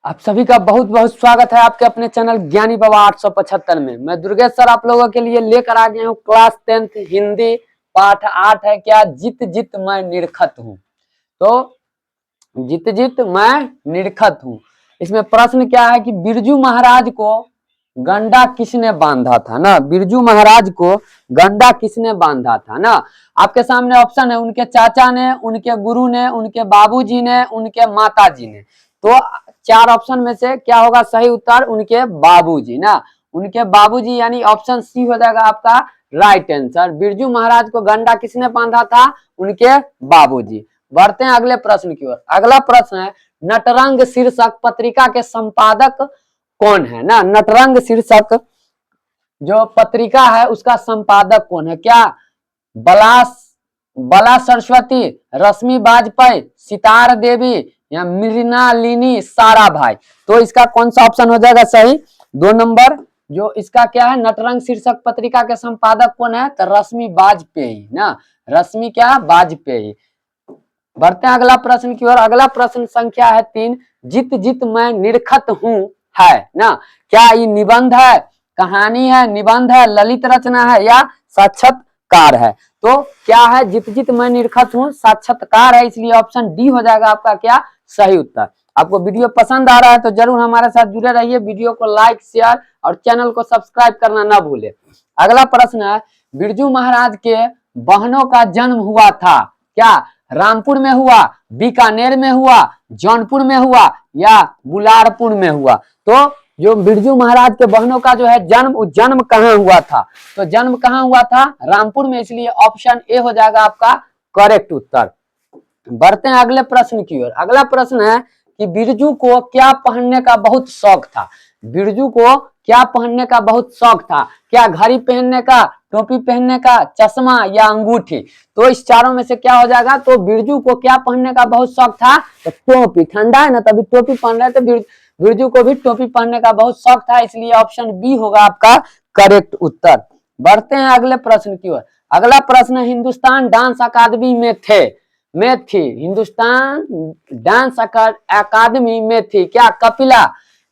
आप सभी का बहुत बहुत स्वागत है आपके अपने चैनल ज्ञानी बाबा 875 में। मैं दुर्गेश सर आप लोगों के लिए लेकर आ गया हूँ क्लास 10th हिंदी पाठ 8 है क्या जित जित मैं निरखत हूँ। तो जित जित मैं निरखत हूँ, इसमें प्रश्न क्या है कि बिरजू महाराज को गंडा किसने बांधा था ना। बिरजू महाराज को गंडा किसने बांधा था ना। आपके सामने ऑप्शन है, उनके चाचा ने, उनके गुरु ने, उनके बाबूजी ने, उनके माताजी ने। तो चार ऑप्शन में से क्या होगा सही उत्तर? उनके बाबूजी ना। उनके बाबूजी यानी ऑप्शन सी हो जाएगा आपका राइट आंसर। बिरजू महाराज को गंडा किसने बांधा था? उनके बाबूजी। बढ़ते हैं अगले प्रश्न की ओर। अगला प्रश्न है नटरंग शीर्षक पत्रिका के संपादक कौन है ना। नटरंग शीर्षक जो पत्रिका है उसका संपादक कौन है? क्या बला सरस्वती, रश्मि वाजपेयी, सितार देवी या मृणालिनी साराभाई। तो इसका कौन सा ऑप्शन हो जाएगा सही? 2 नंबर जो इसका क्या है, नटरंग शीर्षक पत्रिका के संपादक कौन है? तो रश्मि वाजपेयी ना। रश्मि क्या? वाजपेयी। बढ़ते हैं अगला प्रश्न की ओर। अगला प्रश्न संख्या है 3। जित जित मैं निरखत हूँ है ना। क्या ये निबंध है, कहानी है, निबंध है, ललित रचना है या साक्षात्कार है? तो क्या है? जित जित मैं निरखत हूँ साक्षात्कार है, इसलिए ऑप्शन डी हो जाएगा आपका क्या सही उत्तर। आपको वीडियो पसंद आ रहा है तो जरूर हमारे साथ जुड़े रहिए। वीडियो को लाइक शेयर और चैनल को सब्सक्राइब करना ना भूले। अगला प्रश्न है बिरजू महाराज के बहनों का जन्म हुआ था क्या रामपुर में हुआ, बीकानेर में हुआ, जौनपुर में हुआ या बुलारपुर में हुआ? तो जो बिरजू महाराज के बहनों का जो है जन्म कहाँ हुआ था? तो जन्म कहाँ हुआ था? रामपुर में, इसलिए ऑप्शन ए हो जाएगा आपका करेक्ट उत्तर। बढ़ते हैं अगले प्रश्न की ओर। अगला प्रश्न है कि बिरजू को क्या पहनने का बहुत शौक था? बिरजू को क्या पहनने का बहुत शौक था? क्या घड़ी पहनने का, टोपी पहनने का, चश्मा या अंगूठी? तो इस चारों में से क्या हो जाएगा? तो बिरजू को क्या पहनने का बहुत शौक था? तो टोपी। ठंडा है ना तभी टोपी पहन रहे, तो बिरजू को भी टोपी पहनने का बहुत शौक था, इसलिए ऑप्शन बी होगा आपका करेक्ट उत्तर। बढ़ते हैं अगले प्रश्न की ओर। अगला प्रश्न हिंदुस्तान डांस अकादमी में थी हिंदुस्तान डांस अकादमी में थी क्या कपिला,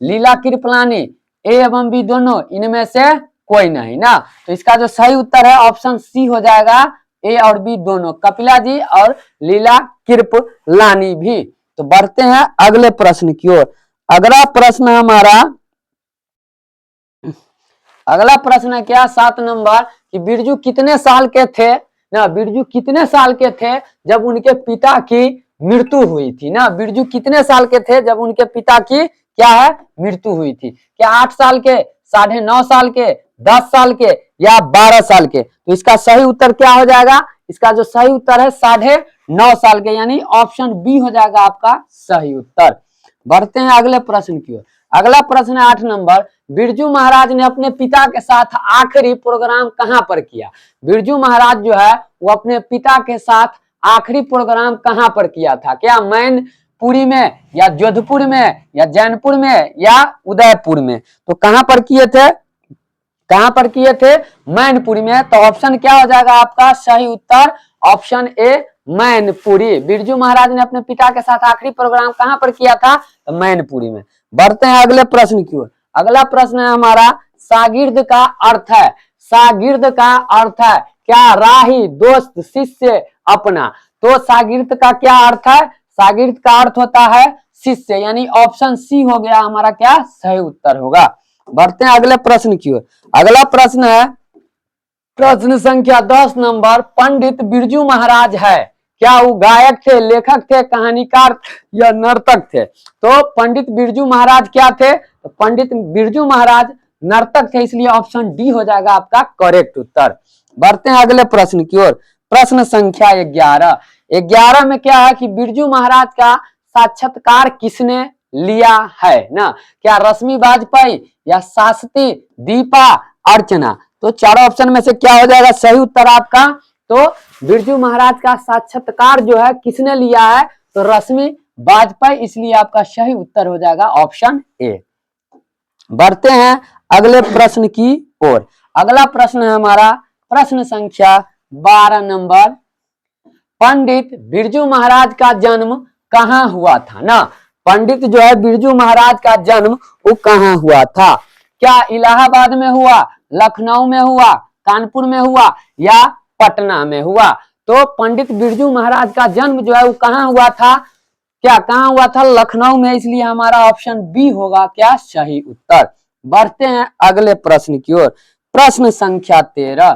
लीला कृपलानी, ए एवं बी दोनों, इनमें से कोई नहीं ना। तो इसका जो सही उत्तर है ऑप्शन सी हो जाएगा, ए और बी दोनों, कपिला जी और लीला कृपलानी भी। तो बढ़ते हैं अगले प्रश्न की ओर। अगला प्रश्न है क्या 7 नंबर कि बिरजू कितने साल के थे ना। बिरजू कितने साल के थे जब उनके पिता की मृत्यु हुई थी ना। बिरजू कितने साल के थे जब उनके पिता की क्या है मृत्यु हुई थी? क्या 8 साल के, 9.5 साल के, 10 साल के या 12 साल के? तो इसका सही उत्तर क्या हो जाएगा? इसका जो सही उत्तर है 9.5 साल के, यानी ऑप्शन बी हो जाएगा आपका सही उत्तर। बढ़ते हैं अगले प्रश्न की ओर। अगला प्रश्न है 8 नंबर बिरजू महाराज ने अपने पिता के साथ आखिरी प्रोग्राम कहां पर किया? बिरजू महाराज जो है वो अपने पिता के साथ आखिरी प्रोग्राम कहां पर किया था? क्या मैनपुरी में या जोधपुर में या जैनपुर में या उदयपुर में? तो कहां पर किए थे? मैनपुरी में। तो ऑप्शन क्या हो जाएगा आपका सही उत्तर? Option A Mainpuri. बिरजू महाराज ने अपने पिता के साथ आखिरी प्रोग्राम कहां पर किया था? तो मैनपुरी में। बढ़ते हैं अगले प्रश्न की ओर। अगला प्रश्न है हमारा शागिर्द का अर्थ है। शागिर्द का अर्थ है क्या राही, दोस्त, शिष्य, अपना? तो शागिर्द का क्या अर्थ है? शागिर्द का अर्थ होता है शिष्य, यानी ऑप्शन सी हो गया हमारा क्या सही उत्तर होगा। बढ़ते हैं अगले प्रश्न की ओर। अगला प्रश्न है प्रश्न संख्या 10 नंबर पंडित बिरजू महाराज है क्या वो गायक थे, लेखक थे, कहानीकार या नर्तक थे? तो पंडित बिरजू महाराज क्या थे? तो पंडित बिरजू महाराज नर्तक थे, इसलिए ऑप्शन डी हो जाएगा आपका करेक्ट उत्तर। बढ़ते हैं अगले प्रश्न की ओर। प्रश्न संख्या 11 में क्या है कि बिरजू महाराज का साक्षात्कार किसने लिया है ना। क्या रश्मि वाजपेयी या शास्त्री, दीपा, अर्चना? तो चारों ऑप्शन में से क्या हो जाएगा सही उत्तर आपका? तो बिरजू महाराज का साक्षात्कार जो है किसने लिया है? तो रश्मि वाजपेयी, इसलिए आपका सही उत्तर हो जाएगा ऑप्शन ए। बढ़ते हैं अगले प्रश्न की ओर। अगला प्रश्न है हमारा प्रश्न संख्या 12 नंबर पंडित बिरजू महाराज का जन्म कहां हुआ था ना। पंडित जो है बिरजू महाराज का जन्म वो कहाँ हुआ था? क्या इलाहाबाद में हुआ, लखनऊ में हुआ, कानपुर में हुआ या पटना में हुआ? तो पंडित बिरजू महाराज का जन्म जो है वो कहाँ हुआ था? क्या कहाँ हुआ था? लखनऊ में। इसलिए हमारा ऑप्शन बी होगा क्या सही उत्तर। बढ़ते हैं अगले प्रश्न की ओर। प्रश्न संख्या 13।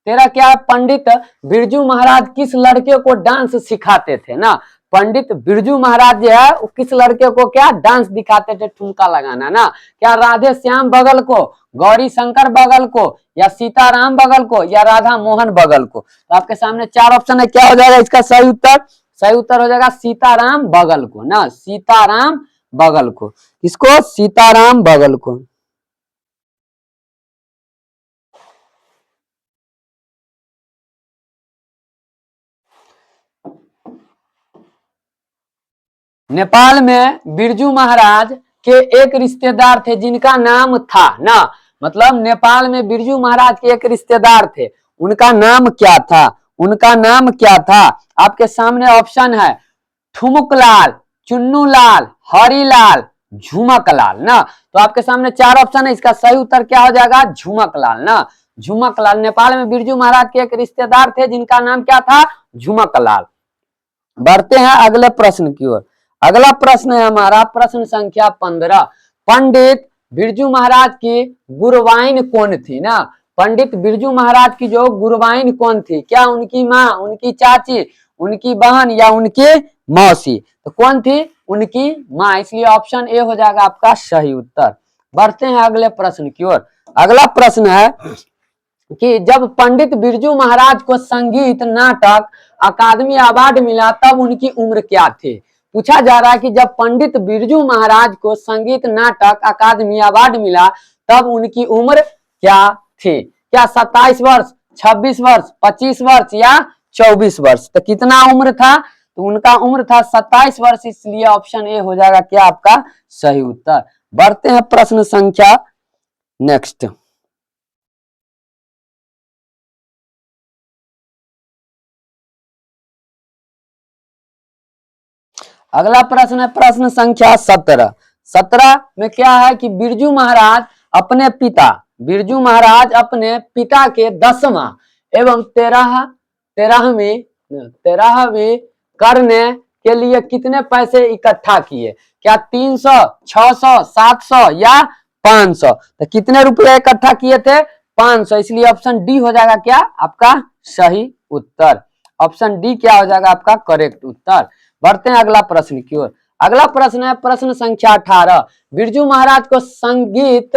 13 क्या है? पंडित बिरजू महाराज किस लड़के को डांस सिखाते थे ना? पंडित बिरजू महाराज जो है वो किस लड़के को क्या डांस दिखाते थे, ठुमका लगाना ना? क्या राधे श्याम बगल को, गौरी शंकर बगल को, या सीताराम बगल को, या राधा मोहन बगल को? तो आपके सामने चार ऑप्शन है, क्या हो जाएगा इसका सही उत्तर? सही उत्तर हो जाएगा सीताराम बगल को ना, सीताराम बगल को। किसको? सीताराम बगल को। नेपाल में बिरजू महाराज के एक रिश्तेदार थे जिनका नाम था ना, मतलब नेपाल में बिरजू महाराज के एक रिश्तेदार थे, उनका नाम क्या था? उनका नाम क्या था? आपके सामने ऑप्शन है ठुमुकलाल, चुन्नूलाल, हरिलाल, झुमकलाल ना। तो आपके सामने चार ऑप्शन है, इसका सही उत्तर क्या हो जाएगा? झुमकलाल ना, झुमकलाल। नेपाल में बिरजू महाराज के एक रिश्तेदार थे जिनका नाम क्या था? झुमकलाल। बढ़ते हैं अगले प्रश्न की ओर। अगला प्रश्न है हमारा प्रश्न संख्या 15। पंडित बिरजू महाराज की गुरुवाइन कौन थी ना? पंडित बिरजू महाराज की जो गुरुवाइन कौन थी? क्या उनकी माँ, उनकी चाची, उनकी बहन या उनकी मौसी? तो कौन थी? उनकी माँ। इसलिए ऑप्शन ए हो जाएगा आपका सही उत्तर। बढ़ते हैं अगले प्रश्न की ओर। अगला प्रश्न है कि जब पंडित बिरजू महाराज को संगीत नाटक अकादमी अवार्ड मिला तब उनकी उम्र क्या थी? पूछा जा रहा है कि जब पंडित बिरजू महाराज को संगीत नाटक अकादमी अवार्ड मिला तब उनकी उम्र क्या थी? क्या 27 वर्ष, 26 वर्ष, 25 वर्ष या 24 वर्ष? तो कितना उम्र था? तो उनका उम्र था 27 वर्ष। इसलिए ऑप्शन ए हो जाएगा क्या आपका सही उत्तर। बढ़ते हैं प्रश्न संख्या नेक्स्ट। अगला प्रश्न है प्रश्न संख्या 17। 17 में क्या है कि बिरजू महाराज अपने पिता, बिरजू महाराज अपने पिता के 10वां एवं 13वीं करने के लिए कितने पैसे इकट्ठा किए? क्या 300, 600, 700 या 500? तो कितने रुपए इकट्ठा किए थे? 500। इसलिए ऑप्शन डी हो जाएगा क्या आपका सही उत्तर। ऑप्शन डी क्या हो जाएगा आपका करेक्ट उत्तर। बढ़ते हैं अगला प्रश्न की ओर। अगला प्रश्न है प्रश्न संख्या 18। बिरजू महाराज को संगीत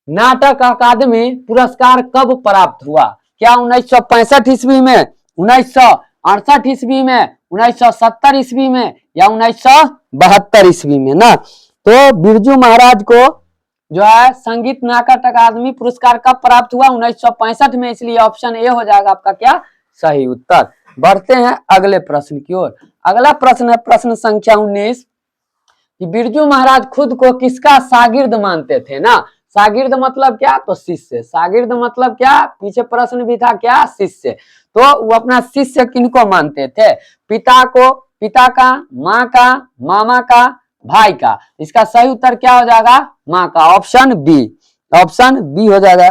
नाटक अकादमी पुरस्कार कब प्राप्त हुआ? क्या 1965 ईस्वी में, 1968 ईस्वी में, 1970 ईस्वी में या 1972 ईस्वी में ना? तो बिरजू महाराज को जो है संगीत नाटक अकादमी पुरस्कार कब प्राप्त हुआ? 1965 में। इसलिए ऑप्शन ए हो जाएगा आपका क्या सही उत्तर। बढ़ते हैं अगले प्रश्न की ओर। अगला प्रश्न है प्रश्न संख्या 19 कि बिरजू महाराज खुद को किसका शागिर्द मानते थे ना? शागिर्द मतलब क्या? तो शिष्य। शागिर्द मतलब क्या? पीछे प्रश्न भी था क्या? शिष्य। तो वो अपना शिष्य किनको मानते थे? पिता को, पिता का, माँ का, मामा का, भाई का? इसका सही उत्तर क्या हो जाएगा? माँ का। ऑप्शन बी, ऑप्शन बी हो जाएगा।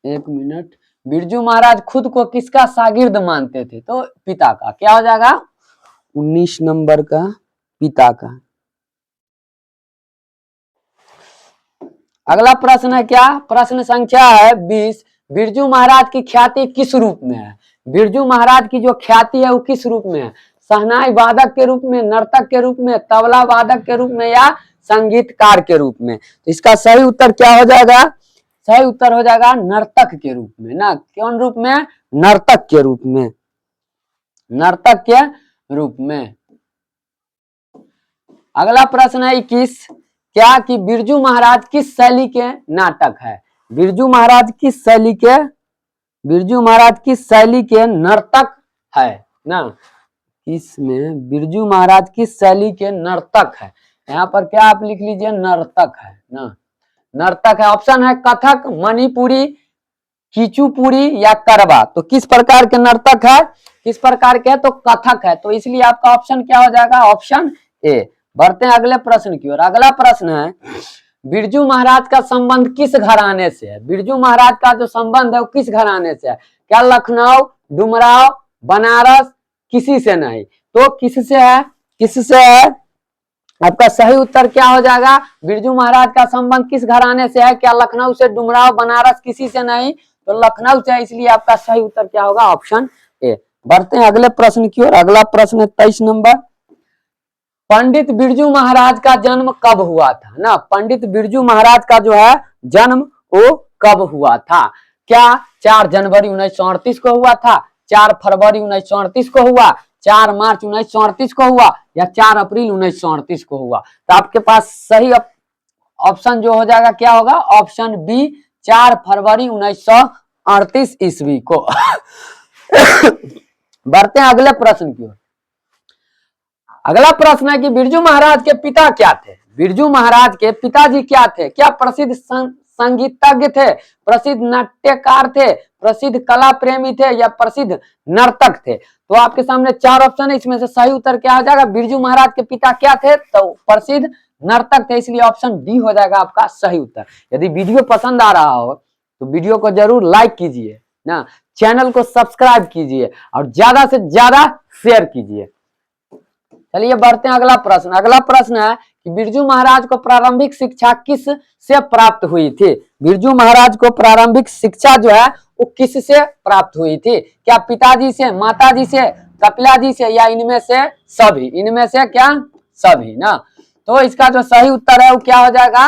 एक मिनट। बिरजू महाराज खुद को किसका शागिर्द मानते थे? तो पिता का। क्या हो जाएगा? 19 नंबर का पिता का। अगला प्रश्न है क्या? प्रश्न संख्या है 20। बिरजू महाराज की ख्याति किस रूप में है? बिरजू महाराज की जो ख्याति है वो किस रूप में है? शहनाई वादक के रूप में, नर्तक के रूप में, तबला वादक के रूप में या संगीतकार के रूप में? तो इसका सही उत्तर क्या हो जाएगा? सही उत्तर हो जाएगा नर्तक के रूप में ना। कौन रूप में? नर्तक के रूप में, नर्तक के रूप में। अगला प्रश्न है 21। क्या कि बिरजू महाराज किस शैली के नाटक है? बिरजू महाराज किस शैली के, बिरजू महाराज किस शैली के नर्तक है ना? इसमें बिरजू महाराज किस शैली के नर्तक है? यहाँ पर क्या आप लिख लीजिए? नर्तक है ना, नर्तक है। ऑप्शन है कथक, मणिपुरी, कीचुपुरी या करवा? तो किस प्रकार के नर्तक है? किस प्रकार के? तो कथक है। तो इसलिए आपका ऑप्शन क्या हो जाएगा? Option A. बढ़ते हैं अगले प्रश्न की ओर। अगला प्रश्न है बिरजू महाराज का संबंध किस घराने से है? बिरजू महाराज का जो संबंध है वो किस घराने से है? क्या लखनऊ, डुमराव, बनारस, किसी से नहीं? तो किससे है? किससे है? आपका सही उत्तर क्या हो जाएगा? बिरजू महाराज का संबंध किस घराने से है? क्या लखनऊ से, डुमराव, बनारस, किसी से नहीं? तो लखनऊ से, इसलिए आपका सही उत्तर क्या होगा? Option A. बढ़ते हैं अगले प्रश्न की ओर। अगला प्रश्न है 23 नंबर। पंडित बिरजू महाराज का जन्म कब हुआ था? ना, पंडित बिरजू महाराज का जो है जन्म वो कब हुआ था? क्या 4 जनवरी 1938 को हुआ था, 4 फरवरी 1938 को हुआ, 4 मार्च 1938 को हुआ, या 4 अप्रैल 1938 को हुआ? तो आपके पास सही ऑप्शन जो हो जाएगा क्या होगा? ऑप्शन बी, 4 फरवरी 1938 ईस्वी को। बढ़ते हैं अगले प्रश्न की ओर। अगला प्रश्न है कि बिरजू महाराज के पिता क्या थे? बिरजू महाराज के पिताजी क्या थे? क्या प्रसिद्ध संगीतज्ञ थे, प्रसिद्ध नाट्यकार थे, प्रसिद्ध कला प्रेमी थे, या प्रसिद्ध नर्तक थे? तो आपके सामने 4 ऑप्शन है, इसमें से सही उत्तर क्या हो जाएगा? बिरजू महाराज के पिता क्या थे? तो प्रसिद्ध नर्तक थे, इसलिए ऑप्शन डी हो जाएगा आपका सही उत्तर। यदि वीडियो पसंद आ रहा हो तो वीडियो को जरूर लाइक कीजिए ना, चैनल को सब्सक्राइब कीजिए और ज्यादा से ज्यादा शेयर कीजिए। चलिए बढ़ते हैं अगला प्रश्न। अगला प्रश्न है कि बिरजू महाराज को प्रारंभिक शिक्षा किस से प्राप्त हुई थी? बिरजू महाराज को प्रारंभिक शिक्षा जो है वो किस से प्राप्त हुई थी? क्या पिताजी से, माताजी से, कपिला जी से, या इनमें से सभी? इनमें से क्या सभी ना? तो इसका जो सही उत्तर है वो क्या हो जाएगा?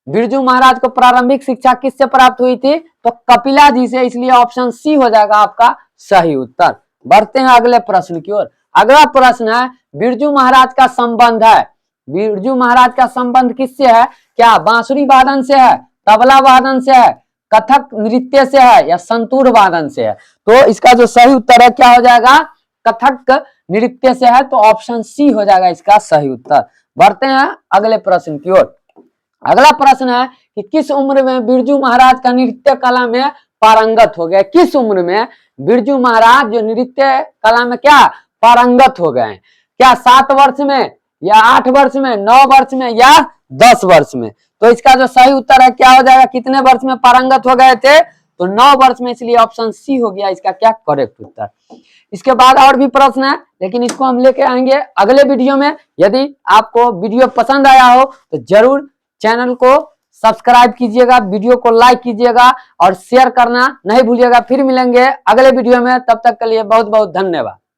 बिरजू महाराज को प्रारंभिक शिक्षा किससे प्राप्त हुई थी? तो कपिला जी से, इसलिए ऑप्शन सी हो जाएगा आपका सही उत्तर। बढ़ते हैं अगले प्रश्न की ओर। अगला प्रश्न है बिरजू महाराज का संबंध है, बिरजू महाराज का संबंध किससे है? क्या बांसुरी वादन से है, तबला वादन से है, कथक नृत्य से है, या संतूर वादन से है? तो इसका जो सही उत्तर है क्या हो जाएगा? कथक नृत्य से है, तो ऑप्शन सी हो जाएगा इसका सही उत्तर। बढ़ते हैं अगले प्रश्न की ओर। अगला प्रश्न है कि किस उम्र में बिरजू महाराज का नृत्य कला में पारंगत हो गए? किस उम्र में बिरजू महाराज जो नृत्य कला में क्या पारंगत हो गए? क्या 7 वर्ष में, या 8 वर्ष में, 9 वर्ष में, या 10 वर्ष में? तो इसका जो सही उत्तर है क्या हो जाएगा? कितने वर्ष में पारंगत हो गए थे? तो 9 वर्ष में, इसलिए ऑप्शन सी हो गया इसका क्या करेक्ट उत्तर। इसके बाद और भी प्रश्न है, लेकिन इसको हम लेके आएंगे अगले वीडियो में। यदि आपको वीडियो पसंद आया हो तो जरूर चैनल को सब्सक्राइब कीजिएगा, वीडियो को लाइक कीजिएगा और शेयर करना नहीं भूलिएगा। फिर मिलेंगे अगले वीडियो में, तब तक के लिए बहुत बहुत धन्यवाद।